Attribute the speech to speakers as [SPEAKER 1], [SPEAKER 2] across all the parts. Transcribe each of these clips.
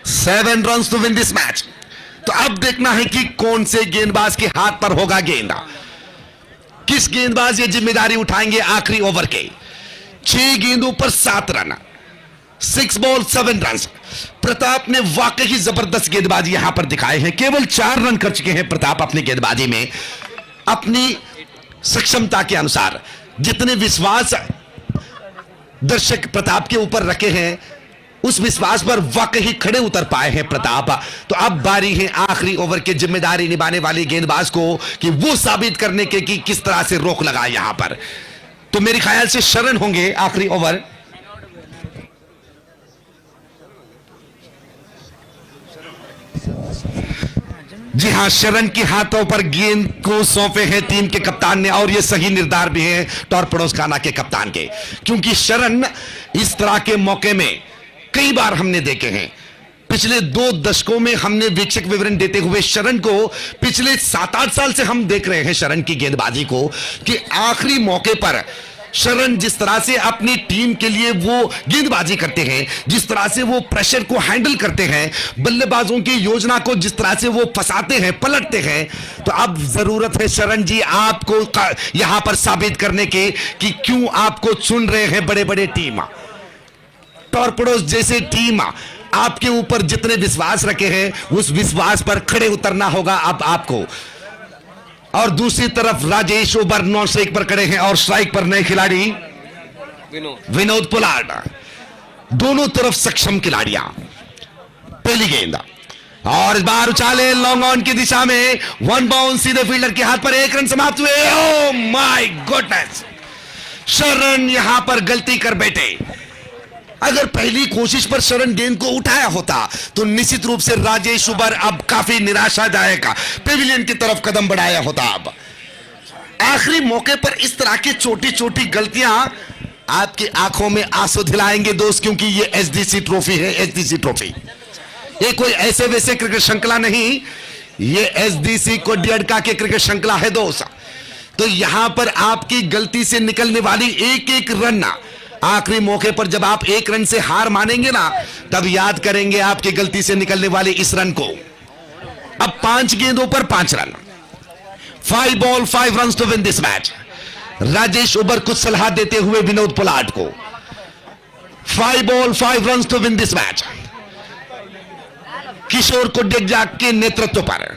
[SPEAKER 1] 7 runs to win this match. तो अब देखना है कि कौन से गेंदबाज के हाथ पर होगा गेंद, किस गेंदबाज ये जिम्मेदारी उठाएंगे आखिरी ओवर के। 6 गेंदों पर 7 रन, 6 बॉल 7 रन। प्रताप ने वाकई जबरदस्त गेंदबाजी यहां पर दिखाए हैं। केवल 4 रन कर चुके हैं प्रताप अपनी गेंदबाजी में, अपनी सक्षमता के अनुसार। जितने विश्वास दर्शक प्रताप के ऊपर रखे हैं, उस विश्वास पर वाकई खड़े उतर पाए हैं प्रताप। तो अब बारी है आखिरी ओवर के जिम्मेदारी निभाने वाले गेंदबाज को कि वो साबित करने के कि किस तरह से रोक लगाए यहां पर। तो मेरे ख्याल से शरण होंगे आखिरी ओवर। जी हां, शरण के हाथों पर गेंद को सौंपे हैं टीम के कप्तान ने, और ये सही निर्धार भी है टॉरपेडोज खाना के कप्तान के, क्योंकि शरण इस तरह के मौके में कई बार हमने देखे हैं। पिछले 2 दशकों में हमने वीक्षक विवरण देते हुए शरण को, पिछले 7-8 साल से हम देख रहे हैं शरण की गेंदबाजी को, कि आखिरी मौके पर शरण जिस तरह से अपनी टीम के लिए वो गेंदबाजी करते हैं, जिस तरह से वो प्रेशर को हैंडल करते हैं, बल्लेबाजों की योजना को जिस तरह से वो फंसाते हैं, पलटते हैं। तो अब जरूरत है शरण जी आपको यहां पर साबित करने के कि क्यों आपको चुन रहे हैं बड़े बड़े टीम। टॉरपेडोज जैसे टीम आपके ऊपर जितने विश्वास रखे हैं, उस विश्वास पर खड़े उतरना होगा अब आपको। और दूसरी तरफ राजेश ओबर नॉन स्ट्राइक पर खड़े हैं और स्ट्राइक पर नए खिलाड़ी विनोद पोलार्ड। दोनों तरफ सक्षम खिलाड़ियां। पहली गेंद और इस बार उछाले लॉन्ग ऑन की दिशा में, 1 बाउंस सीधे फील्डर के हाथ पर, 1 रन समाप्त हुए। ओह माय गॉडनेस, शरण यहां पर गलती कर बैठे। अगर पहली कोशिश पर शरण गेंद को उठाया होता तो निश्चित रूप से राजेश ओबर अब काफी निराशादायक पेविलियन की तरफ कदम बढ़ाया होता। अब आखिरी मौके पर इस तरह की छोटी छोटी गलतियां आपकी आंखों में आंसू दिलाएंगे दोस्त, क्योंकि ये एसडीसी ट्रॉफी है। एसडीसी ट्रॉफी ये कोई ऐसे वैसे क्रिकेट श्रृंखला नहीं, ये एसडीसी कोडियडका के क्रिकेट श्रृंखला है दोस्त। तो यहां पर आपकी गलती से निकलने वाली एक एक रन, आखिरी मौके पर जब आप 1 रन से हार मानेंगे ना, तब याद करेंगे आपकी गलती से निकलने वाले इस रन को। अब 5 गेंदों पर 5 run, 5 ball 5 run to win this match. Rajesh ओबर कुछ सलाह देते हुए विनोद पोलार्ड को, 5 ball 5 run to win this match. Kishore Kodeja के नेतृत्व पर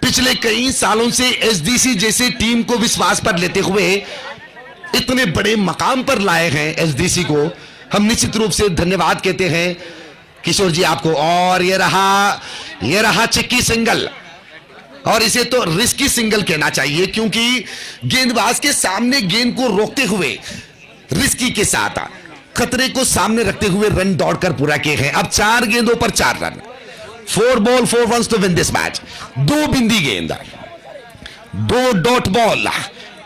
[SPEAKER 1] पिछले कई सालों से एसडीसी जैसे टीम को विश्वास पर लेते हुए इतने बड़े मकाम पर लाए हैं एसडीसी को, हम निश्चित रूप से धन्यवाद कहते हैं किशोर जी आपको। और ये रहा चिक्की सिंगल, और इसे तो रिस्की सिंगल कहना चाहिए, क्योंकि गेंदबाज के सामने गेंद को रोकते हुए रिस्की के साथ खतरे को सामने रखते हुए रन दौड़कर पूरा किए हैं। अब 4 गेंदों पर 4 run, 4 ball 4 run to win this match. 2 बिंदी गेंद, 2 डॉट बॉल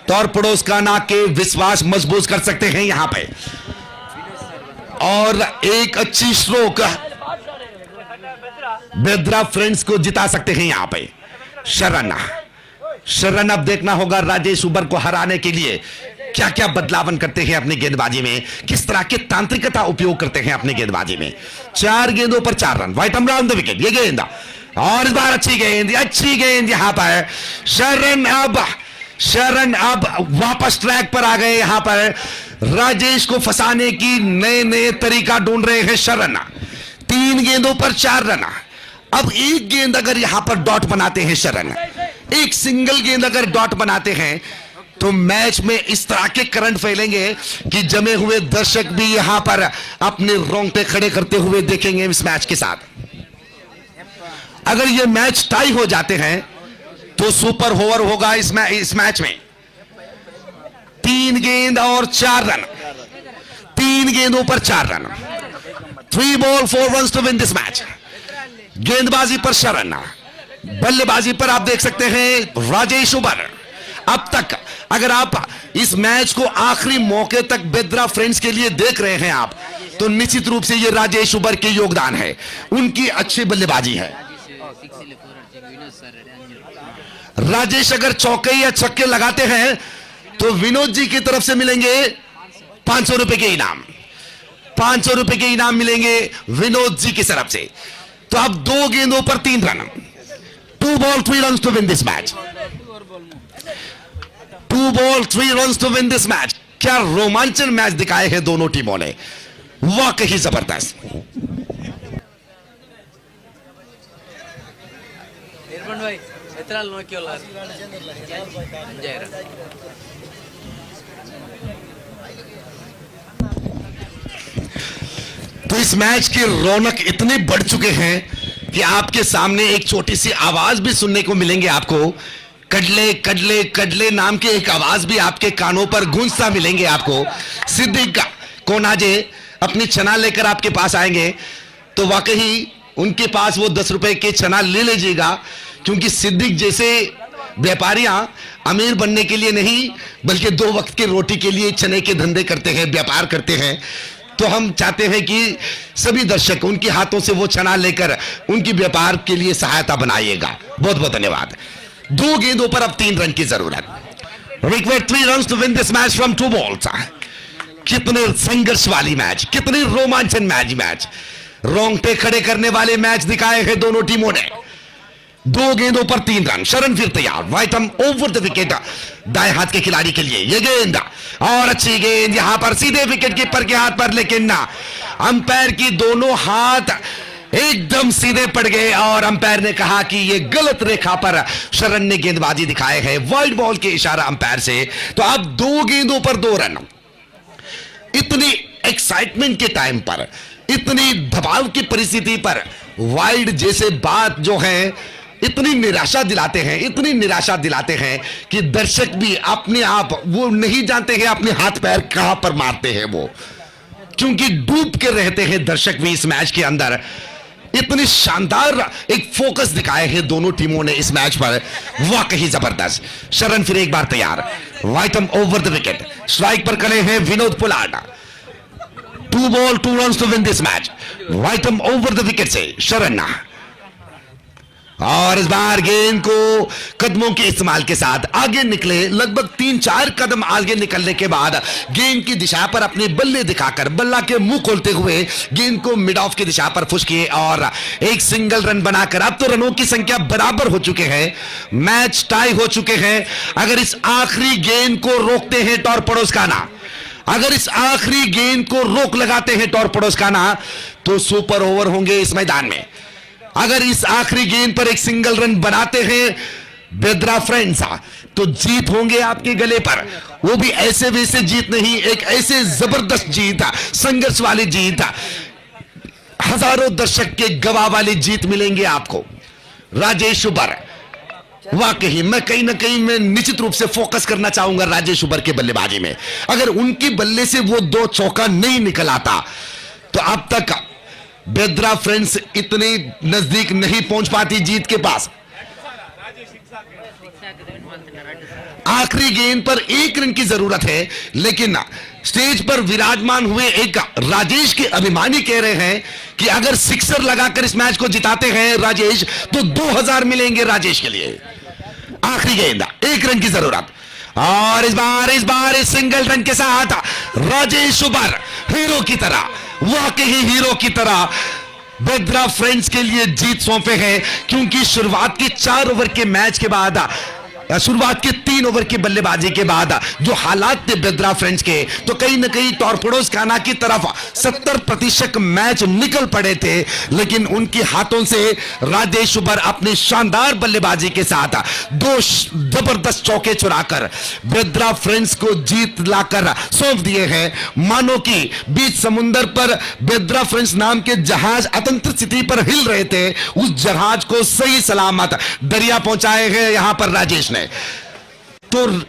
[SPEAKER 1] टॉरपेडोज खाना के विश्वास मजबूत कर सकते हैं यहां पे, और एक अच्छी स्ट्रोक बेद्रा फ्रेंड्स को जिता सकते हैं यहां पे। शरण अब देखना होगा राजेश ओबर को हराने के लिए क्या क्या बदलावन करते हैं अपनी गेंदबाजी में, किस तरह की तांत्रिकता उपयोग करते हैं अपनी गेंदबाजी में। 4 गेंदों पर 4 रन, वाइट अमराउंड द विकेट। ये गेंद और इस बार अच्छी गेंद यहां पर। शरण अब वापस ट्रैक पर आ गए। यहां पर राजेश को फंसाने की नए तरीका ढूंढ रहे हैं शरण। 3 गेंदों पर 4 रन। अब एक गेंद अगर यहां पर डॉट बनाते हैं शरण, एक सिंगल गेंद अगर डॉट बनाते हैं, तो मैच में इस तरह के करंट फैलेंगे कि जमे हुए दर्शक भी यहां पर अपने रोंगटे खड़े करते हुए देखेंगे इस मैच के साथ। अगर यह मैच टाई हो जाते हैं तो सुपर ओवर होगा इस मैच में। 3 गेंद और 4 रन, 3 गेंदों पर 4 run, 3 ball 4 run to win this match. गेंदबाजी पर शरण, बल्लेबाजी पर आप देख सकते हैं राजेश ओबर। अब तक अगर आप इस मैच को आखिरी मौके तक बेद्रा फ्रेंड्स के लिए देख रहे हैं आप, तो निश्चित रूप से ये राजेश ओबर के योगदान है, उनकी अच्छी बल्लेबाजी है। राजेश अगर चौके या छक्के लगाते हैं तो विनोद जी की तरफ से मिलेंगे 500 रुपए के इनाम। 500 रुपए के इनाम मिलेंगे विनोद जी की तरफ से। तो अब 2 गेंदों पर 3 run, 2 ball 3 run to win this match, 2 ball 3 run to win this match. क्या रोमांचक मैच दिखाए हैं दोनों टीमों ने, वाकई जबरदस्त।
[SPEAKER 2] भाई इतना नोकियोला
[SPEAKER 1] तो इस मैच की रौनक इतने बढ़ चुके हैं कि आपके सामने एक छोटी सी आवाज भी सुनने को मिलेंगे आपको। कडले कडले कडले नाम की एक आवाज भी आपके कानों पर गूंजता मिलेंगे आपको। सिद्दीक कोनाजे अपनी चना लेकर आपके पास आएंगे, तो वाकई उनके पास वो 10 रुपए के चना ले लीजिएगा, क्योंकि सिद्दीक जैसे व्यापारियां अमीर बनने के लिए नहीं बल्कि 2 वक्त की रोटी के लिए चने के धंधे करते हैं, व्यापार करते हैं। तो हम चाहते हैं कि सभी दर्शक उनके हाथों से वो चना लेकर उनकी व्यापार के लिए सहायता बनाइएगा। बहुत बहुत धन्यवाद। 2 गेंदों पर अब 3 रन की जरूरत। Required 3 runs to win this match from 2 balls. कितने संघर्ष वाली मैच, कितनी रोमांचक मैच, रोंगटे खड़े करने वाले मैच दिखाए हैं दोनों टीमों ने। 2 गेंदों पर 3 रन। शरण फिर तैयार, वाइटम ओवर द विकेट दाएं हाथ के खिलाड़ी के लिए। यह गेंद और अच्छी गेंद यहां पर सीधे विकेट कीपर के हाथ पर, लेकिन अंपायर की दोनों हाथ एकदम सीधे पड़ गए और अंपायर ने कहा कि यह गलत रेखा पर शरण ने गेंदबाजी दिखाए है, वाइड बॉल के इशारा अंपायर से। तो अब 2 गेंदों पर 2 रन। इतनी एक्साइटमेंट के टाइम पर, इतनी दबाव की परिस्थिति पर वाइड जैसे बात जो है इतनी निराशा दिलाते हैं, इतनी निराशा दिलाते हैं कि दर्शक भी अपने आप वो नहीं जानते हैं अपने हाथ पैर कहां पर मारते हैं वो, क्योंकि डूब के रहते हैं दर्शक भी इस मैच के अंदर। इतनी शानदार एक फोकस दिखाए हैं दोनों टीमों ने इस मैच पर, वाकई जबरदस्त। शरण फिर एक बार तैयार, वाइटम ओवर द विकेट। स्ट्राइक पर खड़े हैं Vinod Pollard. 2 ball 2 runs to win this match. वाइटम ओवर द विकेट से शरण, और इस बार गेंद को कदमों के इस्तेमाल के साथ आगे निकले। लगभग 3-4 कदम आगे निकलने के बाद गेंद की दिशा पर अपने बल्ले दिखाकर, बल्ला के मुंह खोलते हुए गेंद को मिड ऑफ की दिशा पर पुश किए और एक सिंगल रन बनाकर अब तो रनों की संख्या बराबर हो चुके हैं, मैच टाई हो चुके हैं। अगर इस आखिरी गेंद को रोकते हैं टॉर पड़ोसखाना, अगर इस आखिरी गेंद को रोक लगाते हैं टॉर पड़ोसखाना, तो सुपर ओवर होंगे इस मैदान में। अगर इस आखिरी गेंद पर एक सिंगल रन बनाते हैं बेद्रा फ्रेंड्स, तो जीत होंगे आपके गले पर। वो भी ऐसे वैसे जीत नहीं, एक ऐसे जबरदस्त जीत, संघर्ष वाली जीत, हजारों दर्शक के गवाह वाली जीत मिलेंगे आपको। राजेश उबर, वाकई मैं कहीं ना कहीं मैं निश्चित रूप से फोकस करना चाहूंगा राजेश उबर के बल्लेबाजी में। अगर उनके बल्ले से वो 2 चौका नहीं निकल आता तो अब तक बेद्रा फ्रेंड्स इतने नजदीक नहीं पहुंच पाती जीत के पास। आखिरी गेंद पर 1 रन की जरूरत है, लेकिन स्टेज पर विराजमान हुए एक राजेश के अभिमानी कह रहे हैं कि अगर सिक्सर लगाकर इस मैच को जिताते हैं राजेश, तो 2000 मिलेंगे राजेश के लिए। आखिरी गेंद, 1 रन की जरूरत, और इस बार इस सिंगल रन के साथ राजेश उबर हीरो की तरह, वाकई हीरो की तरह बेद्रा फ्रेंड्स के लिए जीत सौंपे हैं। क्योंकि शुरुआत के 4 ओवर के मैच के बाद, शुरुआत के 3 ओवर की बल्लेबाजी के बाद जो हालात थे बेद्रा फ्रेंड्स के, तो कहीं ना कहीं टॉरपेडोस खाना की तरफ 70% मैच निकल पड़े थे, लेकिन उनके हाथों से राजेश उबर अपनी शानदार बल्लेबाजी के साथ 2 जबरदस्त चौके चुराकर बेद्रा फ्रेंड्स को जीत लाकर सौंप दिए हैं। मानो कि बीच समुंदर पर बेद्रा फ्रेंड्स नाम के जहाज अतंत्र स्थिति पर हिल रहे थे, उस जहाज को सही सलामत दरिया पहुंचाए हैं यहां पर राजेश ने। तो